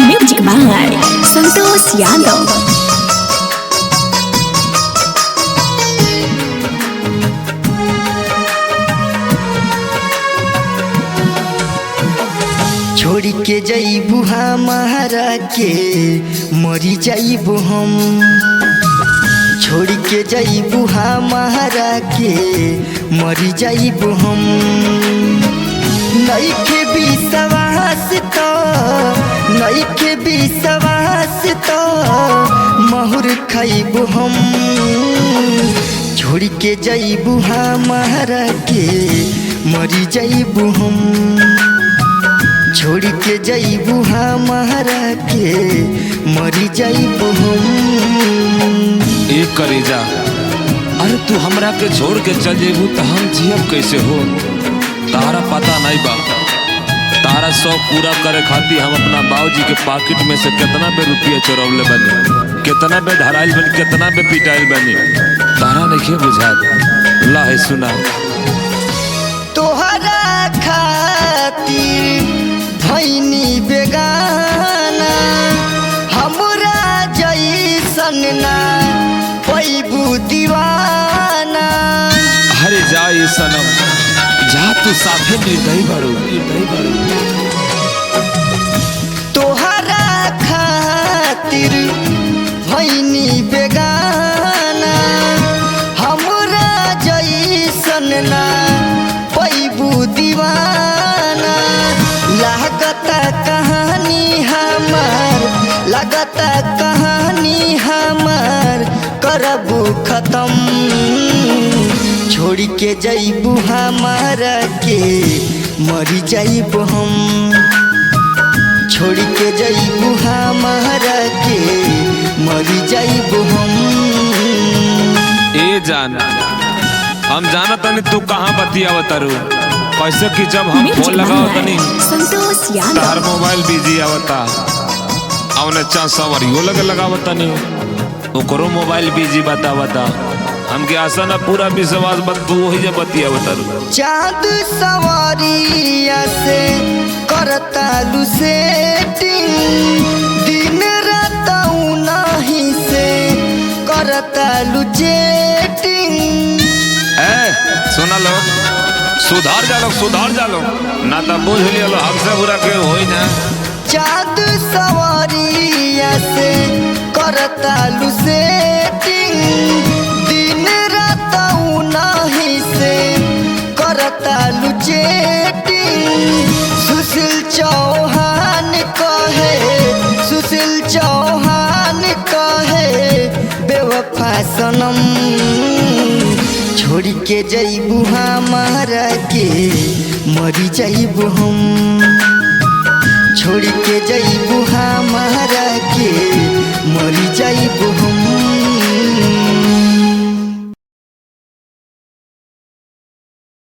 Music by Santosh Yadav. छोड़ के जईबू हमारा के मरी जईबू हम। छोड़ के जईबू हमारा के मरी जईबू हम। नइखे विश्वास तो नइखे विश्वास तो महुर खइबू हम। छोड़ के जईबू हमारा के मरी जईबू हम। छोड़ के जईबू हमारा के मरी जईबू हम। एक करेजा, अरे तू हमरा के छोड़ के चल जेबू तो हम जियब कैसे हो? तारा पता नहीं बा, तारा शौक पूरा करे खातिर हम अपना बाबूजी के पॉकेट में से कितना बे रुपया चोरवले बनी, कितना बे धराइल बनी, कितना बे पिटाइल बनी। तारा नहीं बुझात। ला है सुना, तोहरा खातिर भैनी बेगाना, हमरा जैसन ना पैबू दीवाना। अरे जा ये सनम जा, तू साथे निर्दयी बाड़ू। तोहरा खातिर भैनी बेगाना, हमरा जैसन ना पैबू दीवाना। लागता कहानी हमार, लागता कहानी हमार करबू खत्म। छोड़ के जईबू हमारा के मरी जईबू हम। छोड़ के जईबू हमारा के मरी जईबू हम। ए जान, हम जाना तनी तू कहाँ बतियाव तारू। कैसे कि जब हम फोन लगाओ तनी संतोष यादव तार मोबाइल बिजी आवता, औने चा सवरियो लगे लगावत तनी ओकरो मोबाइल बिजी बतावता। हमके आशा ना पूरा विश्वास बत तू वही जब बतियाव तारू। चाँद सवारिया से करतालू सेटिंग, दिन रात नहीं से करतालू चेटिंग। ए सुना लो, सुधार जा लो ना तो बुझ लिया लो हमसे बुरा के होई ना। चाँद सवारिया से करतालू सेटिंग, दिन रात नहीं से करतालू चेटिंग। सुशील चौहान कहे, सुशील चौहान कहे बेवफा सनम। छोड़ के जईबू हमारा के मरी जईबू हम। छोड़ के जईबू हमारा